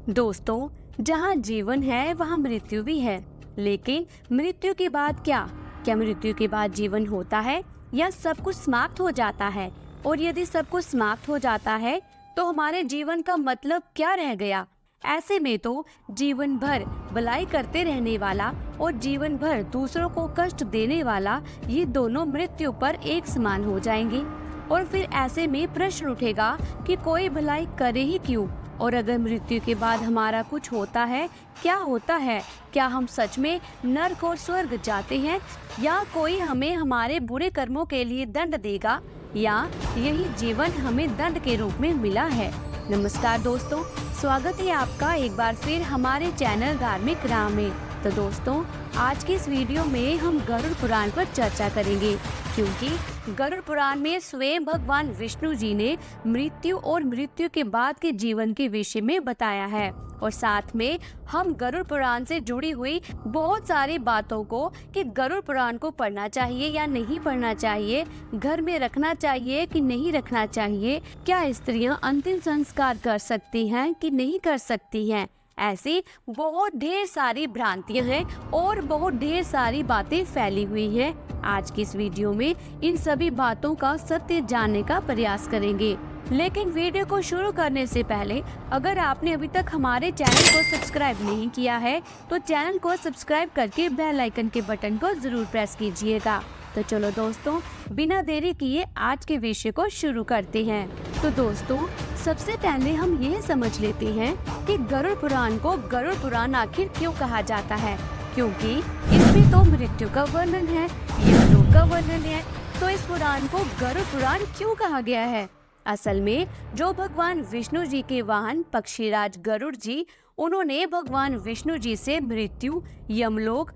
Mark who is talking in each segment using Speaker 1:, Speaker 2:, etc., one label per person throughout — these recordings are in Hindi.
Speaker 1: दोस्तों, जहाँ जीवन है वहाँ मृत्यु भी है, लेकिन मृत्यु के बाद क्या? क्या मृत्यु के बाद जीवन होता है या सब कुछ समाप्त हो जाता है? और यदि सब कुछ समाप्त हो जाता है तो हमारे जीवन का मतलब क्या रह गया? ऐसे में तो जीवन भर भलाई करते रहने वाला और जीवन भर दूसरों को कष्ट देने वाला, ये दोनों मृत्यु पर एक समान हो जाएंगे। और फिर ऐसे में प्रश्न उठेगा कि कोई भलाई करे ही क्यों? और अगर मृत्यु के बाद हमारा कुछ होता है, क्या होता है? क्या हम सच में नर्क और स्वर्ग जाते हैं, या कोई हमें हमारे बुरे कर्मों के लिए दंड देगा, या यही जीवन हमें दंड के रूप में मिला है? नमस्कार दोस्तों, स्वागत है आपका एक बार फिर हमारे चैनल धार्मिक राह में। तो दोस्तों, आज के इस वीडियो में हम गरुड़ पुराण पर चर्चा करेंगे, क्योंकि गरुड़ पुराण में स्वयं भगवान विष्णु जी ने मृत्यु और मृत्यु के बाद के जीवन के विषय में बताया है। और साथ में हम गरुड़ पुराण से जुड़ी हुई बहुत सारी बातों को, कि गरुड़ पुराण को पढ़ना चाहिए या नहीं पढ़ना चाहिए, घर में रखना चाहिए कि नहीं रखना चाहिए, क्या स्त्रियां अंतिम संस्कार कर सकती हैं कि नहीं कर सकती हैं, ऐसी बहुत ढेर सारी भ्रांतियां हैं और बहुत ढेर सारी बातें फैली हुई हैं। आज की इस वीडियो में इन सभी बातों का सत्य जानने का प्रयास करेंगे। लेकिन वीडियो को शुरू करने से पहले अगर आपने अभी तक हमारे चैनल को सब्सक्राइब नहीं किया है तो चैनल को सब्सक्राइब करके बेल आइकन के बटन को जरूर प्रेस कीजिएगा। तो चलो दोस्तों, बिना देरी किए आज के विषय को शुरू करते हैं। तो दोस्तों, सबसे पहले हम यह समझ लेते हैं कि गरुड़ पुराण को गरुड़ पुराण आखिर क्यों कहा जाता है, क्योंकि इसमें तो मृत्यु का वर्णन है, यमलोक का वर्णन है। तो इस पुराण को गरुड़ पुराण क्यों कहा गया है? असल में जो भगवान विष्णु जी के वाहन पक्षीराज गरुड़ जी, उन्होंने भगवान विष्णु जी से मृत्यु, यमलोक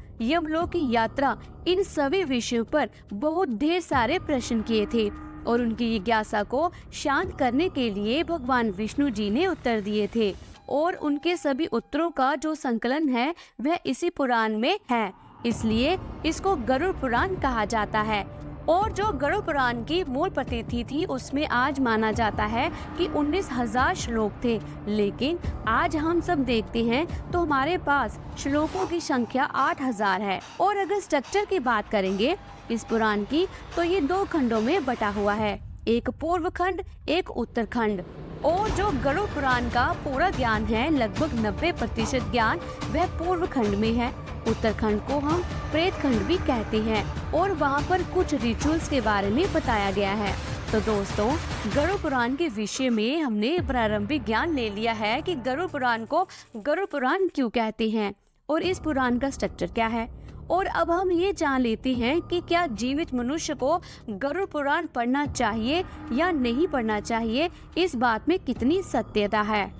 Speaker 1: की यात्रा, इन सभी विषयों पर बहुत ढेर सारे प्रश्न किए थे। और उनकी जिज्ञासा को शांत करने के लिए भगवान विष्णु जी ने उत्तर दिए थे। और उनके सभी उत्तरों का जो संकलन है वह इसी पुराण में है, इसलिए इसको गरुड़ पुराण कहा जाता है। और जो गरुड़ पुराण की मूल प्रतिथि थी, उसमें आज माना जाता है कि 19,000 श्लोक थे, लेकिन आज हम सब देखते हैं तो हमारे पास श्लोकों की संख्या 8,000 है। और अगर स्ट्रक्चर की बात करेंगे इस पुराण की, तो ये 2 खंडों में बटा हुआ है, एक पूर्व खंड, एक उत्तर खंड। और जो गरुड़ पुराण का पूरा ज्ञान है, लगभग 90% ज्ञान वह पूर्व खंड में है। उत्तराखंड को हम प्रेत खंड भी कहते हैं, और वहाँ पर कुछ रिचुअल्स के बारे में बताया गया है। तो दोस्तों, गरुड़ पुराण के विषय में हमने प्रारंभिक ज्ञान ले लिया है कि गरुड़ पुराण को गरुड़ पुराण क्यों कहते हैं और इस पुराण का स्ट्रक्चर क्या है। और अब हम ये जान लेते हैं कि क्या जीवित मनुष्य को गरुड़ पुराण पढ़ना चाहिए या नहीं पढ़ना चाहिए, इस बात में कितनी सत्यता है।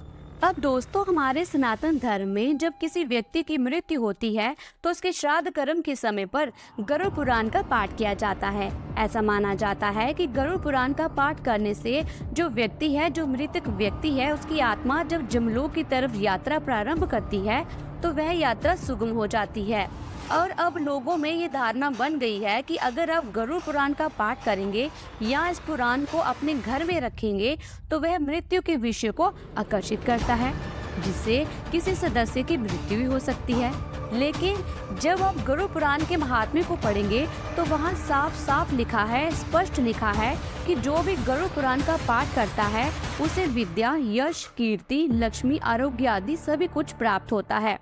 Speaker 1: अब दोस्तों, हमारे सनातन धर्म में जब किसी व्यक्ति की मृत्यु होती है तो उसके श्राद्ध कर्म के समय पर गरुड़ पुराण का पाठ किया जाता है। ऐसा माना जाता है कि गरुड़ पुराण का पाठ करने से जो व्यक्ति है, जो मृतक व्यक्ति है, उसकी आत्मा जब जमलोक की तरफ यात्रा प्रारंभ करती है तो वह यात्रा सुगम हो जाती है। और अब लोगों में ये धारणा बन गई है कि अगर आप गरुड़ पुराण का पाठ करेंगे या इस पुराण को अपने घर में रखेंगे तो वह मृत्यु के विषय को आकर्षित करता है, जिससे किसी सदस्य की मृत्यु भी हो सकती है। लेकिन जब आप गरुड़ पुराण के महात्म्य को पढ़ेंगे तो वहाँ साफ साफ लिखा है, स्पष्ट लिखा है कि जो भी गरुड़ पुराण का पाठ करता है उसे विद्या, यश, कीर्ति, लक्ष्मी, आरोग्य आदि सभी कुछ प्राप्त होता है।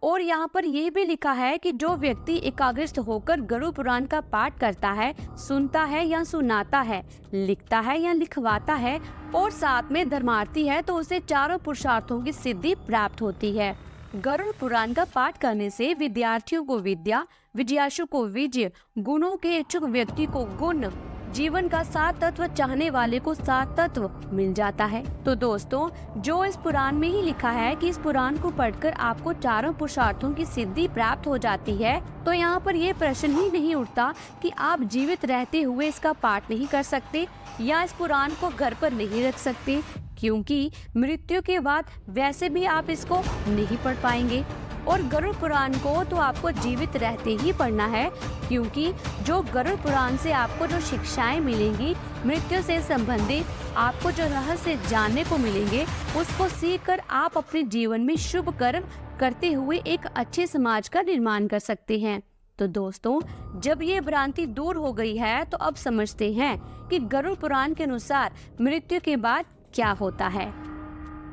Speaker 1: और यहाँ पर यह भी लिखा है कि जो व्यक्ति एकाग्रस्त होकर गरुड़ पुराण का पाठ करता है, सुनता है या सुनाता है, लिखता है या लिखवाता है, और साथ में धर्मार्थी है, तो उसे चारों पुरुषार्थों की सिद्धि प्राप्त होती है। गरुड़ पुराण का पाठ करने से विद्यार्थियों को विद्या, विजयाशु को विजय, गुणों के इच्छुक व्यक्ति को गुण, जीवन का 7 तत्व चाहने वाले को 7 तत्व मिल जाता है। तो दोस्तों, जो इस पुराण में ही लिखा है कि इस पुराण को पढ़कर आपको चारों पुरुषार्थों की सिद्धि प्राप्त हो जाती है, तो यहाँ पर ये प्रश्न ही नहीं उठता कि आप जीवित रहते हुए इसका पाठ नहीं कर सकते या इस पुराण को घर पर नहीं रख सकते, क्योंकि मृत्यु के बाद वैसे भी आप इसको नहीं पढ़ पाएंगे। और गरुड़ पुराण को तो आपको जीवित रहते ही पढ़ना है, क्योंकि जो गरुड़ पुराण से आपको जो शिक्षाएं मिलेंगी, मृत्यु से संबंधित आपको जो रहस्य जानने को मिलेंगे, उसको सीखकर आप अपने जीवन में शुभ कर्म करते हुए एक अच्छे समाज का निर्माण कर सकते हैं। तो दोस्तों, जब ये भ्रांति दूर हो गई है तो अब समझते हैं कि गरुड़ पुराण के अनुसार मृत्यु के बाद क्या होता है।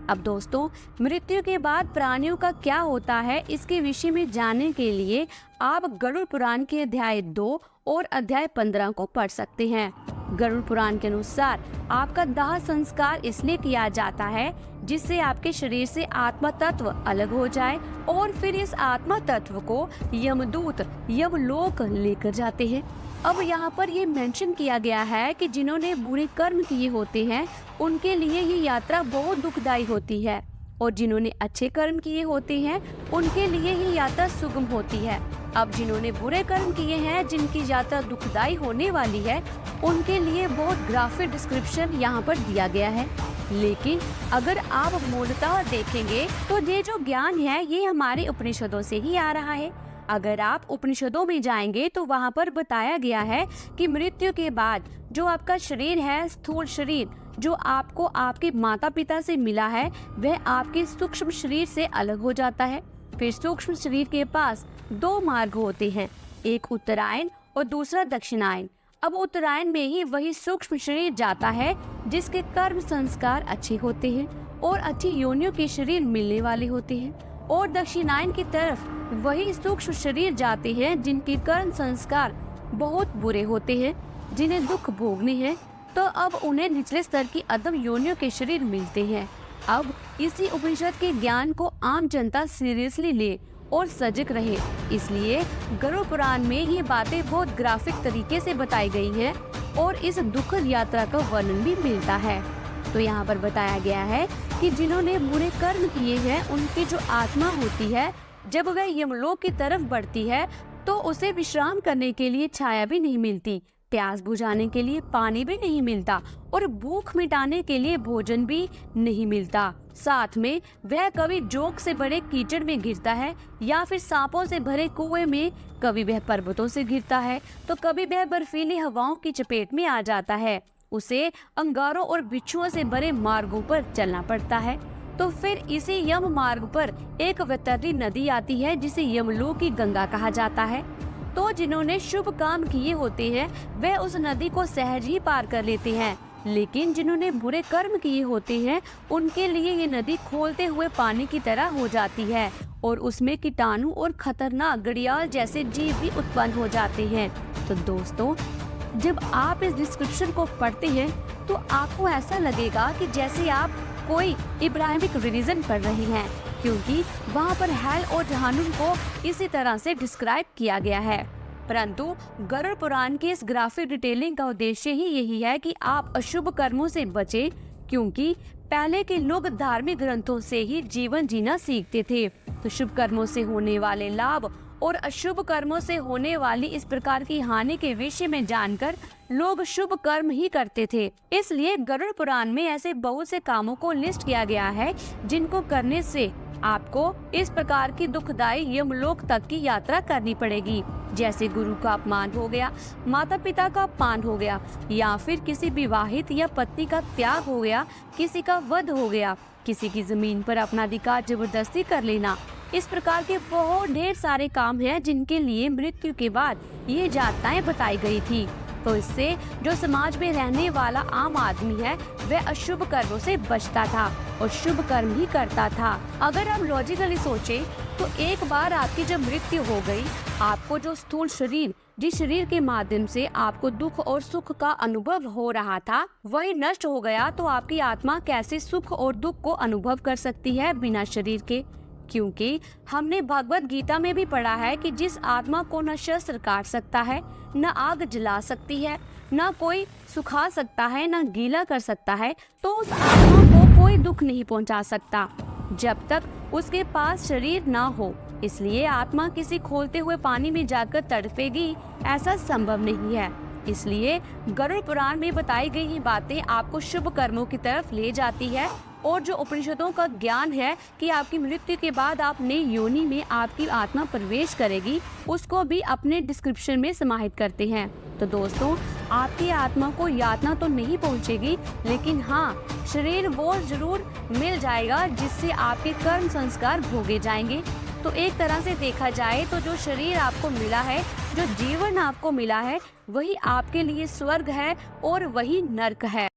Speaker 1: अब दोस्तों, मृत्यु के बाद प्राणियों का क्या होता है, इसके विषय में जानने के लिए आप गरुड़ पुराण के अध्याय 2 और अध्याय 15 को पढ़ सकते हैं। गरुड़ पुराण के अनुसार आपका दाह संस्कार इसलिए किया जाता है जिससे आपके शरीर से आत्मा तत्व अलग हो जाए और फिर इस आत्मा तत्व को यमदूत यमलोक लेकर जाते हैं। अब यहाँ पर ये मेंशन किया गया है कि जिन्होंने बुरे कर्म किए होते हैं उनके लिए ये यात्रा बहुत दुखदायी होती है, और जिन्होंने अच्छे कर्म किए होते हैं उनके लिए ये यात्रा सुगम होती है। अब जिन्होंने बुरे कर्म किए हैं, जिनकी यात्रा दुखदायी होने वाली है, उनके लिए बहुत ग्राफिक डिस्क्रिप्शन यहाँ पर दिया गया है। लेकिन अगर आप मूलतः देखेंगे तो ये जो ज्ञान है ये हमारे उपनिषदों से ही आ रहा है। अगर आप उपनिषदों में जाएंगे तो वहाँ पर बताया गया है कि मृत्यु के बाद जो आपका शरीर है, स्थूल शरीर जो आपको आपके माता पिता से मिला है, वह आपके सूक्ष्म शरीर से अलग हो जाता है। फिर सूक्ष्म शरीर के पास 2 मार्ग होते हैं, एक उत्तरायण और दूसरा दक्षिणायन। अब उत्तरायण में ही वही सूक्ष्म शरीर जाता है जिसके कर्म संस्कार अच्छे होते हैं और अच्छी योनियों के शरीर मिलने वाले होते हैं, और दक्षिणायन की तरफ वही सूक्ष्म शरीर जाते हैं जिनके कर्म संस्कार बहुत बुरे होते हैं, जिन्हें दुख भोगने हैं, तो अब उन्हें निचले स्तर की अधम योनियों के शरीर मिलते हैं। अब इसी उपनिषद के ज्ञान को आम जनता सीरियसली ले और सजग रहे, इसलिए गरुड़ पुराण में ये बातें बहुत ग्राफिक तरीके से बताई गई हैं और इस दुखद यात्रा का वर्णन भी मिलता है। तो यहाँ पर बताया गया है कि जिन्होंने बुरे कर्म किए हैं उनकी जो आत्मा होती है, जब वह यमलोक की तरफ बढ़ती है तो उसे विश्राम करने के लिए छाया भी नहीं मिलती, प्यास बुझाने के लिए पानी भी नहीं मिलता और भूख मिटाने के लिए भोजन भी नहीं मिलता। साथ में वह कभी जोक से बड़े कीचड़ में गिरता है या फिर सांपों से भरे कुएं में, कभी वह पर्वतों से गिरता है तो कभी वह बर्फीली हवाओं की चपेट में आ जाता है। उसे अंगारों और बिच्छुओं से भरे मार्गों पर चलना पड़ता है। तो फिर इसी यम मार्ग पर एक वैतरणी नदी आती है जिसे यमलोक की गंगा कहा जाता है। तो जिन्होंने शुभ काम किए होते हैं वह उस नदी को सहज ही पार कर लेते हैं, लेकिन जिन्होंने बुरे कर्म किए होते हैं उनके लिए ये नदी खोलते हुए पानी की तरह हो जाती है और उसमें कीटाणु और खतरनाक घड़ियाल जैसे जीव भी उत्पन्न हो जाते हैं। तो दोस्तों, जब आप इस डिस्क्रिप्शन को पढ़ते हैं तो आपको ऐसा लगेगा कि जैसे आप कोई इब्राहिमिक रिलीजन पढ़ रही हैं, क्योंकि वहाँ पर हेल और जहन्नुम को इसी तरह से डिस्क्राइब किया गया है। परंतु गरुड़ पुराण की इस ग्राफिक डिटेलिंग का उद्देश्य ही यही है कि आप अशुभ कर्मों से बचें, क्योंकि पहले के लोग धार्मिक ग्रंथों से ही जीवन जीना सीखते थे। तो शुभ कर्मों से होने वाले लाभ और अशुभ कर्मों से होने वाली इस प्रकार की हानि के विषय में जानकर लोग शुभ कर्म ही करते थे। इसलिए गरुड़ पुराण में ऐसे बहुत से कामों को लिस्ट किया गया है जिनको करने से आपको इस प्रकार की दुखदायी यमलोक तक की यात्रा करनी पड़ेगी, जैसे गुरु का अपमान हो गया, माता पिता का अपमान हो गया, या फिर किसी विवाहित या पत्नी का त्याग हो गया, किसी का वध हो गया, किसी की जमीन पर अपना अधिकार जबरदस्ती कर लेना। इस प्रकार के बहुत ढेर सारे काम हैं जिनके लिए मृत्यु के बाद ये यातनाएं बताई गई थी। तो इससे जो समाज में रहने वाला आम आदमी है वह अशुभ कर्मों से बचता था और शुभ कर्म ही करता था। अगर हम लॉजिकली सोचें तो एक बार आपकी जब मृत्यु हो गई, आपको जो स्थूल शरीर, जिस शरीर के माध्यम से आपको दुख और सुख का अनुभव हो रहा था, वही नष्ट हो गया, तो आपकी आत्मा कैसे सुख और दुख को अनुभव कर सकती है बिना शरीर के? क्योंकि हमने भगवत गीता में भी पढ़ा है कि जिस आत्मा को न शस्त्र काट सकता है, न आग जला सकती है, न कोई सुखा सकता है, न गीला कर सकता है, तो उस आत्मा को कोई दुख नहीं पहुंचा सकता जब तक उसके पास शरीर ना हो। इसलिए आत्मा किसी खोलते हुए पानी में जाकर तड़पेगी, ऐसा संभव नहीं है। इसलिए गरुड़ पुराण में बताई गई ये बातें आपको शुभ कर्मों की तरफ ले जाती है और जो उपनिषदों का ज्ञान है कि आपकी मृत्यु के बाद आप नई योनि में आपकी आत्मा प्रवेश करेगी, उसको भी अपने डिस्क्रिप्शन में समाहित करते हैं। तो दोस्तों, आपकी आत्मा को यातना तो नहीं पहुंचेगी, लेकिन हाँ, शरीर वो जरूर मिल जाएगा जिससे आपके कर्म संस्कार भोगे जाएंगे। तो एक तरह से देखा जाए तो जो शरीर आपको मिला है, जो जीवन आपको मिला है, वही आपके लिए स्वर्ग है और वही नर्क है।